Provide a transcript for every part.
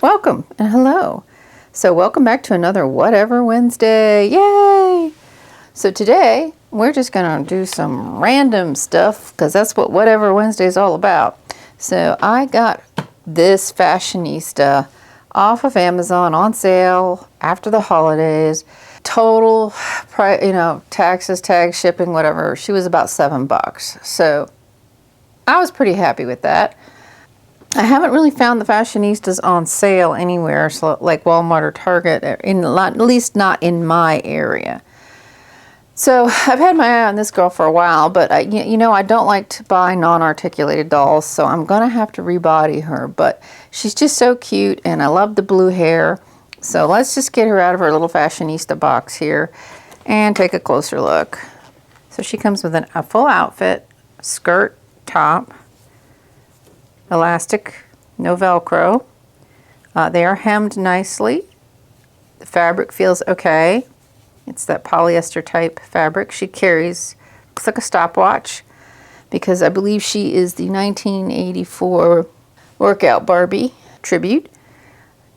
Welcome and hello. So welcome back to another Whatever Wednesday. Yay! So today we're just gonna do some random stuff because that's what Whatever Wednesday is all about. So I got this Fashionista off of Amazon on sale after the holidays. Total price, taxes, tags, shipping, whatever. She was about $7. So I was pretty happy with that. I haven't really found the Fashionistas on sale anywhere, so like Walmart or Target, at least not in my area. So I've had my eye on this girl for a while, but I don't like to buy non-articulated dolls, so I'm gonna have to rebody her. But she's just so cute, and I love the blue hair. So let's just get her out of her little Fashionista box here and take a closer look. So she comes with a full outfit, skirt, top, elastic, no Velcro. They are hemmed nicely. The fabric feels okay. It's that polyester type fabric. She carries, looks like a stopwatch, because I believe she is the 1984 workout Barbie tribute.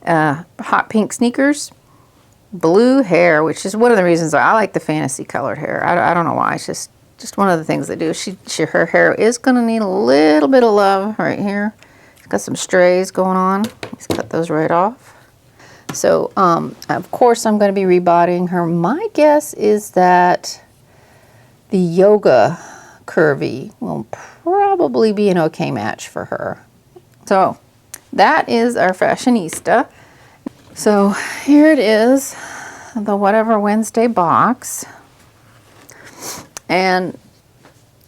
Hot pink sneakers, blue hair, which is one of the reasons I like the fantasy colored hair. I don't know why. It's just one of the things they do. Her hair is going to need a little bit of love right here. It's got some strays going on. Let's cut those right off. So, of course, I'm going to be rebodying her. My guess is that the yoga curvy will probably be an okay match for her. So, that is our Fashionista. So, here it is, the Whatever Wednesday box. And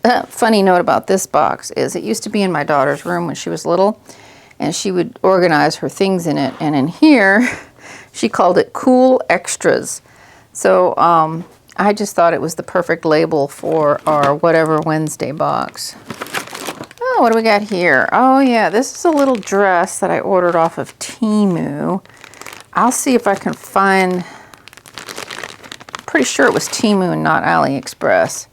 a funny note about this box is it used to be in my daughter's room when she was little, and she would organize her things in it. And in here, she called it Cool Extras. So I just thought it was the perfect label for our Whatever Wednesday box. Oh, what do we got here? Oh yeah, this is a little dress that I ordered off of TEMU. I'll see if I can find, pretty sure it was TEMU and not AliExpress.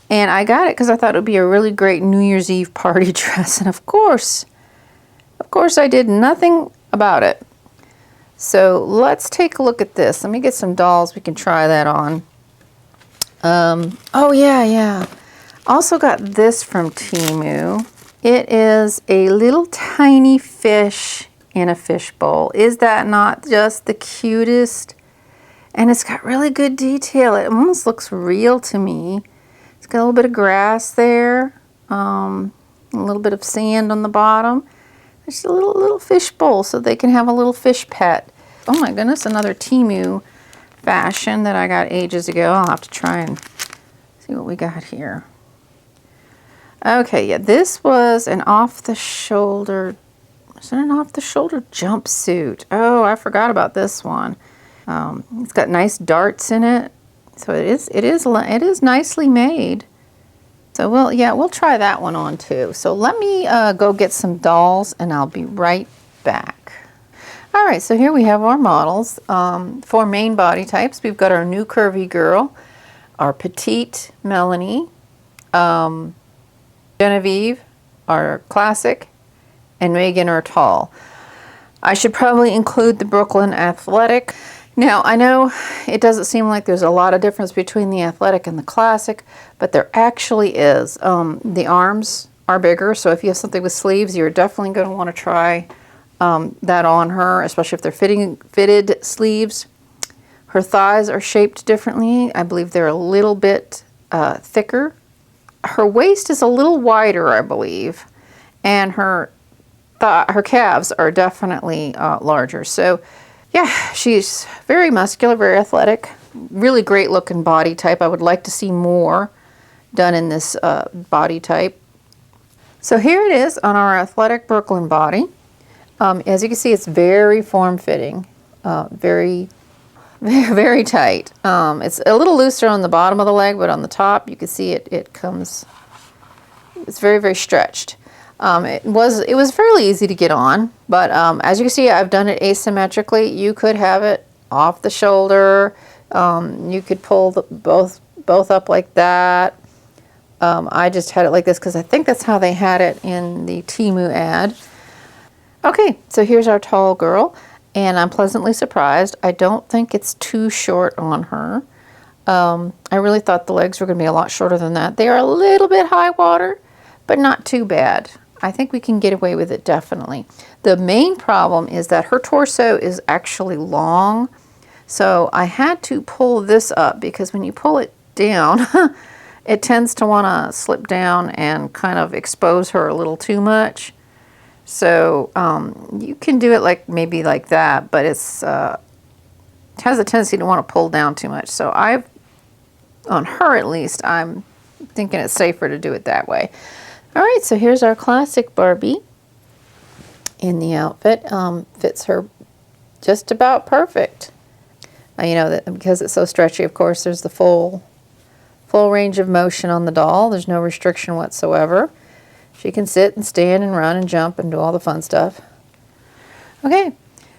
And I got it because I thought it would be a really great New Year's Eve party dress. And of course I did nothing about it. So let's take a look at this. Let me get some dolls. We can try that on. Oh yeah. Also got this from TEMU. It is a little tiny fish in a fishbowl. Is that not just the cutest? And it's got really good detail. It almost looks real to me. It's got a little bit of grass there, a little bit of sand on the bottom. It's a little fish bowl so they can have a little fish pet. Oh my goodness, another TEMU fashion that I got ages ago. I'll have to try and see what we got here. Okay, yeah, this was an off-the-shoulder, is it an off-the-shoulder jumpsuit? Oh, I forgot about this one. It's got nice darts in it. So it is nicely made. So we'll try that one on too. So let me go get some dolls and I'll be right back. All right, so here we have our models. For main body types, we've got our new curvy girl, our petite Melanie, Genevieve, our classic, and Megan, our tall. I should probably include the Brooklyn athletic. Now, I know it doesn't seem like there's a lot of difference between the athletic and the classic, but there actually is. The arms are bigger, so if you have something with sleeves, you're definitely going to want to try that on her, especially if they're fitted sleeves. Her thighs are shaped differently. I believe they're a little bit thicker. Her waist is a little wider, I believe, and her calves are definitely larger. So, yeah, she's very muscular, very athletic, really great looking body type. I would like to see more done in this body type. So here it is on our athletic Brooklyn body. As you can see, it's very form-fitting, very, very tight. It's a little looser on the bottom of the leg, but on the top, you can see it's very, very stretched. It was fairly easy to get on, but as you can see, I've done it asymmetrically. You could have it off the shoulder. You could pull both up like that. I just had it like this because I think that's how they had it in the TEMU ad. Okay, so here's our tall girl, and I'm pleasantly surprised. I don't think it's too short on her. I really thought the legs were going to be a lot shorter than that. They are a little bit high water, but not too bad. I think we can get away with it, definitely. The main problem is that her torso is actually long, so I had to pull this up because when you pull it down, it tends to want to slip down and kind of expose her a little too much. So you can do it like maybe like that, but it has a tendency to want to pull down too much. So on her at least, I'm thinking it's safer to do it that way. All right, so here's our classic Barbie in the outfit. Fits her just about perfect. You know that because it's so stretchy, of course, there's the full range of motion on the doll. There's no restriction whatsoever. She can sit and stand and run and jump and do all the fun stuff. Okay,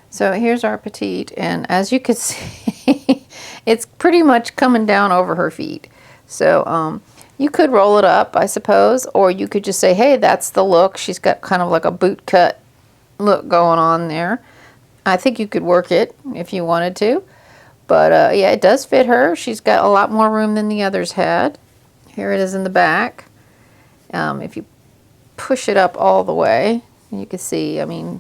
so here's our petite, and as you can see, it's pretty much coming down over her feet. So you could roll it up, I suppose, or you could just say, hey, that's the look. She's got kind of like a boot cut look going on there. I think you could work it if you wanted to. But yeah, it does fit her. She's got a lot more room than the others had. Here it is in the back. If you push it up all the way, you can see, I mean,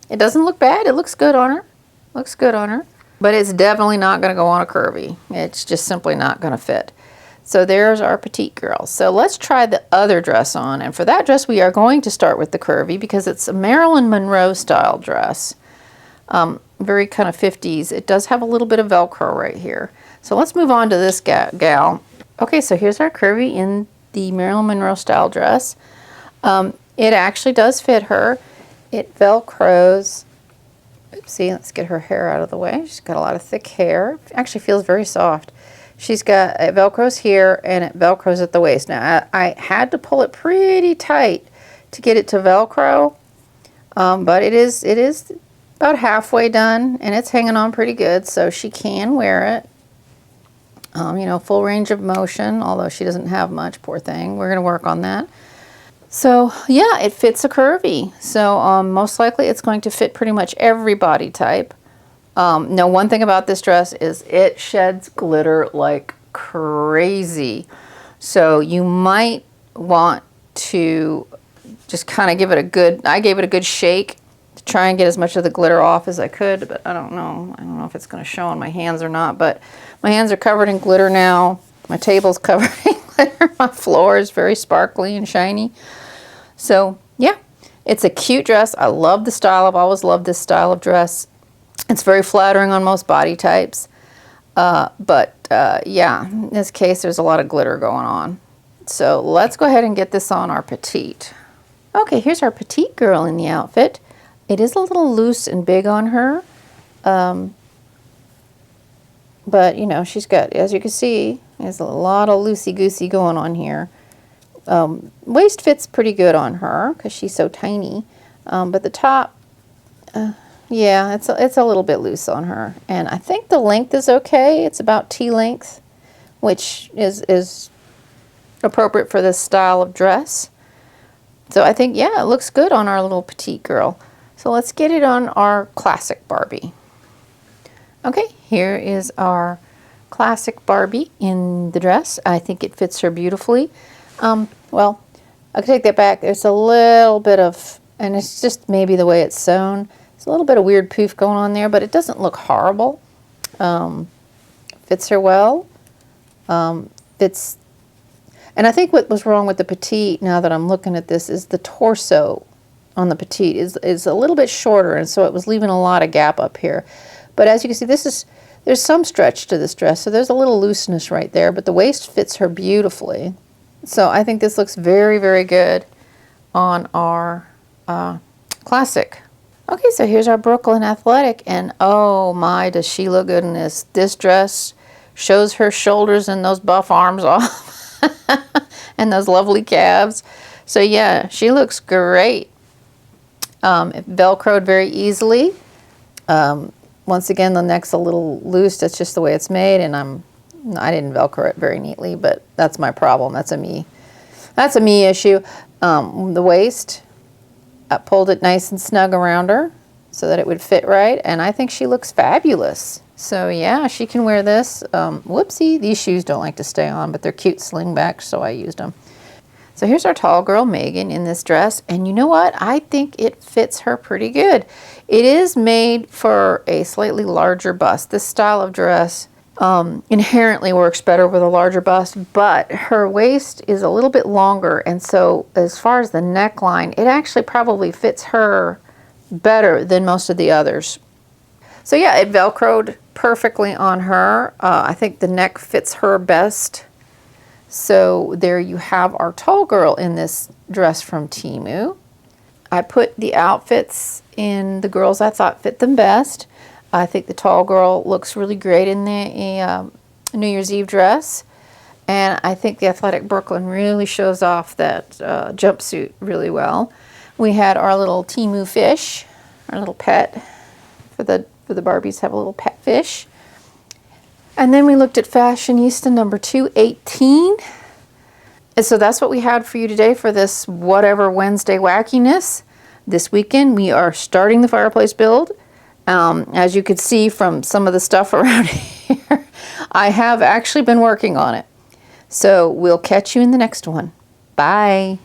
it doesn't look bad. It looks good on her. Looks good on her. But it's definitely not going to go on a curvy. It's just simply not going to fit. So there's our petite girl. So let's try the other dress on. And for that dress, we are going to start with the curvy because it's a Marilyn Monroe style dress. Very kind of 50s. It does have a little bit of Velcro right here. So let's move on to this gal. Okay, so here's our curvy in the Marilyn Monroe style dress. It actually does fit her. It Velcros. Oopsie, let's get her hair out of the way. She's got a lot of thick hair. It actually feels very soft. She's got, it Velcros here and it Velcros at the waist. Now, I had to pull it pretty tight to get it to Velcro, but it is about halfway done and it's hanging on pretty good, so she can wear it. You know, full range of motion, although she doesn't have much, poor thing. We're going to work on that. So yeah, it fits a curvy. So most likely it's going to fit pretty much every body type. Now, one thing about this dress is it sheds glitter like crazy. So you might want to just kind of give it a good, I gave it a good shake to try and get as much of the glitter off as I could, but I don't know. I don't know if it's going to show on my hands or not, but my hands are covered in glitter now. My table's covered in glitter. My floor is very sparkly and shiny. So yeah, it's a cute dress. I love the style. I've always loved this style of dress. It's very flattering on most body types. Yeah, in this case, there's a lot of glitter going on. So let's go ahead and get this on our petite. Okay, here's our petite girl in the outfit. It is a little loose and big on her. But, you know, she's got, as you can see, there's a lot of loosey-goosey going on here. Waist fits pretty good on her because she's so tiny. But the top, yeah, it's a little bit loose on her. And I think the length is okay. It's about T length, which is appropriate for this style of dress. So I think, yeah, it looks good on our little petite girl. So let's get it on our classic Barbie. Okay, here is our classic Barbie in the dress. I think it fits her beautifully. Well, I'll take that back. There's a little bit of, and it's just maybe the way it's sewn. There's a little bit of weird poof going on there, but it doesn't look horrible. Fits her well. Fits, and I think what was wrong with the petite, now that I'm looking at this, is the torso on the petite is a little bit shorter, and so it was leaving a lot of gap up here. But as you can see, there's some stretch to this dress, so there's a little looseness right there, but the waist fits her beautifully. So I think this looks very, very good on our classic. Okay, so here's our Brooklyn Athletic, and oh my, does she look good in this. This dress shows her shoulders and those buff arms off and those lovely calves. So yeah, she looks great. It Velcroed very easily. Once again, the neck's a little loose. That's just the way it's made, and I didn't Velcro it very neatly, but that's my problem. That's a me issue. The waist, pulled it nice and snug around her so that it would fit right, and I think she looks fabulous. So yeah, she can wear this. Whoopsie, these shoes don't like to stay on, but they're cute slingback, so I used them. So here's our tall girl, Megan, in this dress, and you know what? I think it fits her pretty good. It is made for a slightly larger bust. This style of dress inherently works better with a larger bust, but her waist is a little bit longer, and so as far as the neckline, it actually probably fits her better than most of the others. So yeah, it velcroed perfectly on her. I think the neck fits her best. So there you have our tall girl in this dress from TEMU. I put the outfits in the girls I thought fit them best. I think the tall girl looks really great in the New Year's Eve dress. And I think the athletic Brooklyn really shows off that jumpsuit really well. We had our little TEMU fish, our little pet. For the Barbies have a little pet fish. And then we looked at Fashionista number 218. And so that's what we had for you today for this whatever Wednesday wackiness. This weekend we are starting the fireplace build. As you could see from some of the stuff around here, I have actually been working on it. So we'll catch you in the next one. Bye.